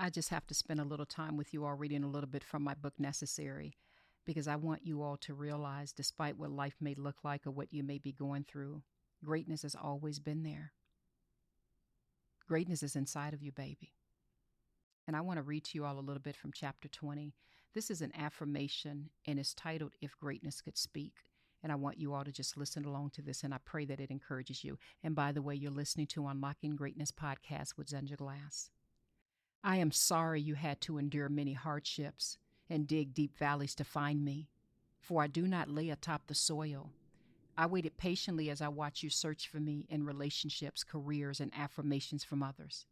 I just have to spend a little time with you all reading a little bit from my book, Necessary, because I want you all to realize, despite what life may look like or what you may be going through, greatness has always been there. Greatness is inside of you, baby. And I want to read to you all a little bit from chapter 20. This is an affirmation and it's titled, If Greatness Could Speak. And I want you all to just listen along to this, and I pray that it encourages you. And by the way, you're listening to Unlocking Greatness podcast with Zenja Glass. I am sorry you had to endure many hardships and dig deep valleys to find me, for I do not lay atop the soil. I waited patiently as I watched you search for me in relationships, careers, and affirmations from others.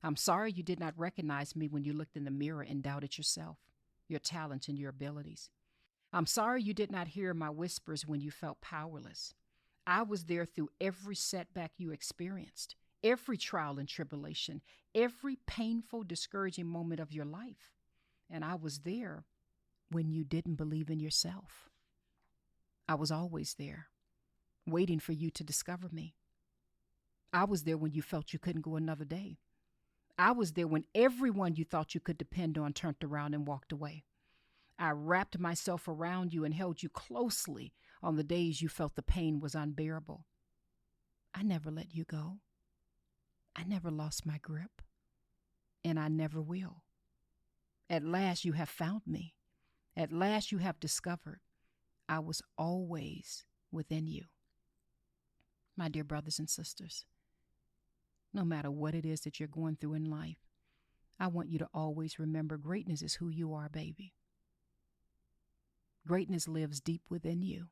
I'm sorry you did not recognize me when you looked in the mirror and doubted yourself, your talents, and your abilities. I'm sorry you did not hear my whispers when you felt powerless. I was there through every setback you experienced, every trial and tribulation, every painful, discouraging moment of your life. And I was there when you didn't believe in yourself. I was always there, waiting for you to discover me. I was there when you felt you couldn't go another day. I was there when everyone you thought you could depend on turned around and walked away. I wrapped myself around you and held you closely on the days you felt the pain was unbearable. I never let you go. I never lost my grip, and I never will. At last you have found me. At last you have discovered I was always within you. My dear brothers and sisters, no matter what it is that you're going through in life, I want you to always remember greatness is who you are, baby. Greatness lives deep within you.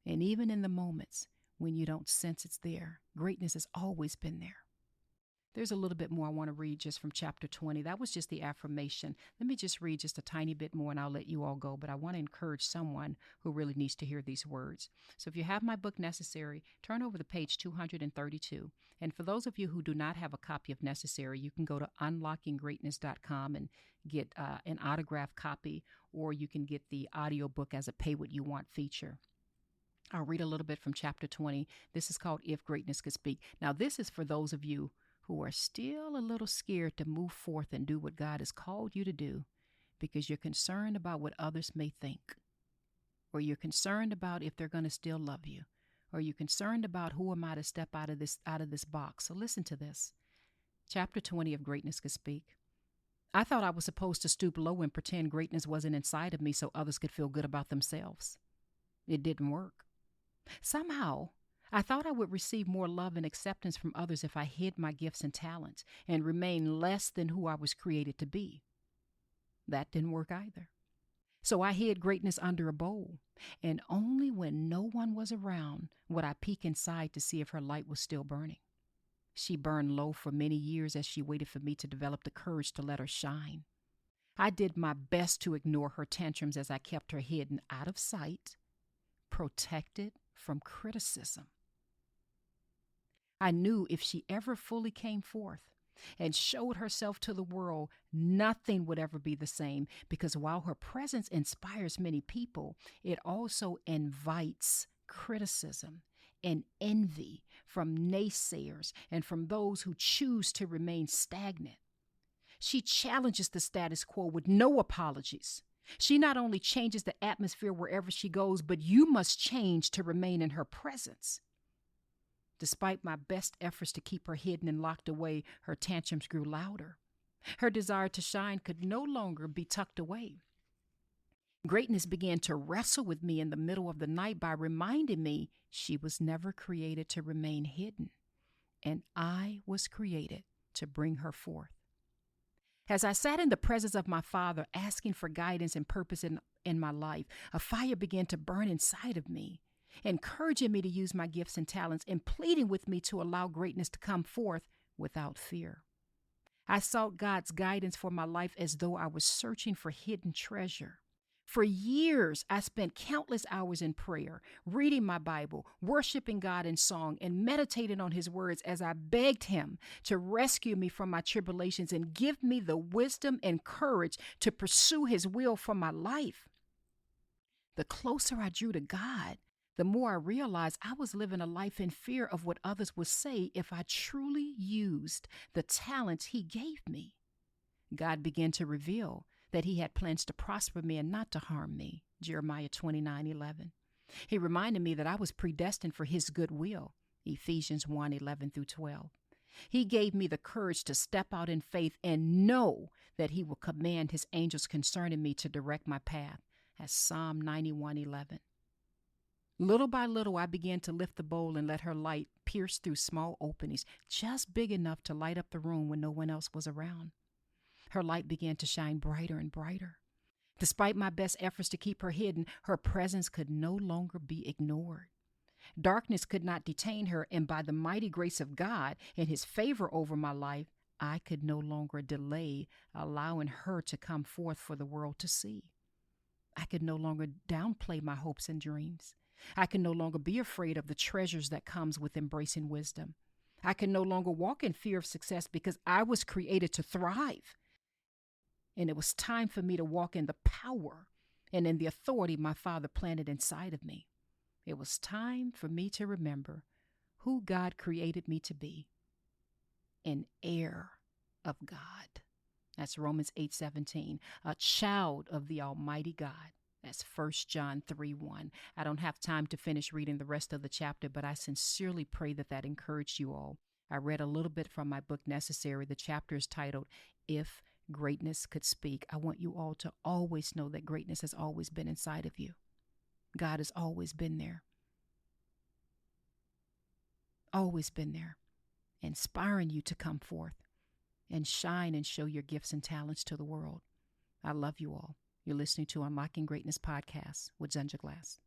And even in the moments when you don't sense it's there, greatness has always been there. There's a little bit more I want to read just from chapter 20. That was just the affirmation. Let me just read just a tiny bit more and I'll let you all go. But I want to encourage someone who really needs to hear these words. So if you have my book, Necessary, turn over to page 232. And for those of you who do not have a copy of Necessary, you can go to unlockinggreatness.com and get an autographed copy, or you can get the audiobook as a pay what you want feature. I'll read a little bit from chapter 20. This is called If Greatness Could Speak. Now, this is for those of you who are still a little scared to move forth and do what God has called you to do because you're concerned about what others may think, or you're concerned about if they're going to still love you, or you're concerned about who am I to step out of this box. So listen to this. Chapter 20 of Greatness Could Speak. I thought I was supposed to stoop low and pretend greatness wasn't inside of me so others could feel good about themselves. It didn't work. Somehow, I thought I would receive more love and acceptance from others if I hid my gifts and talents and remained less than who I was created to be. That didn't work either. So I hid greatness under a bowl, and only when no one was around would I peek inside to see if her light was still burning. She burned low for many years as she waited for me to develop the courage to let her shine. I did my best to ignore her tantrums as I kept her hidden out of sight, protected from criticism. I knew if she ever fully came forth and showed herself to the world, nothing would ever be the same, because while her presence inspires many people, it also invites criticism and envy from naysayers and from those who choose to remain stagnant. She challenges the status quo with no apologies. She not only changes the atmosphere wherever she goes, but you must change to remain in her presence. Despite my best efforts to keep her hidden and locked away, her tantrums grew louder. Her desire to shine could no longer be tucked away. Greatness began to wrestle with me in the middle of the night by reminding me she was never created to remain hidden, and I was created to bring her forth. As I sat in the presence of my Father, asking for guidance and purpose in my life, a fire began to burn inside of me, encouraging me to use my gifts and talents and pleading with me to allow greatness to come forth without fear. I sought God's guidance for my life as though I was searching for hidden treasure. For years, I spent countless hours in prayer, reading my Bible, worshiping God in song, and meditating on His words as I begged Him to rescue me from my tribulations and give me the wisdom and courage to pursue His will for my life. The closer I drew to God, the more I realized I was living a life in fear of what others would say if I truly used the talents He gave me. God began to reveal that he had plans to prosper me and not to harm me. Jeremiah 29:11. He reminded me that I was predestined for his good will. Ephesians 1:11 through 12. He gave me the courage to step out in faith and know that he will command his angels concerning me to direct my path. As Psalm 91:11. Little by little, I began to lift the bowl and let her light pierce through small openings, just big enough to light up the room when no one else was around. Her light began to shine brighter and brighter. Despite my best efforts to keep her hidden, her presence could no longer be ignored. Darkness could not detain her, and by the mighty grace of God and his favor over my life, I could no longer delay allowing her to come forth for the world to see. I could no longer downplay my hopes and dreams. I could no longer be afraid of the treasures that comes with embracing wisdom. I could no longer walk in fear of success because I was created to thrive. And it was time for me to walk in the power and in the authority my Father planted inside of me. It was time for me to remember who God created me to be, an heir of God. That's Romans 8:17, a child of the Almighty God. That's 1 John 3:1. I don't have time to finish reading the rest of the chapter, but I sincerely pray that encouraged you all. I read a little bit from my book, Necessary. The chapter is titled, If Greatness Could Speak. I want you all to always know that greatness has always been inside of you. God has always been there. Always been there, inspiring you to come forth and shine and show your gifts and talents to the world. I love you all. You're listening to Unlocking Greatness Podcast with Zenja Glass.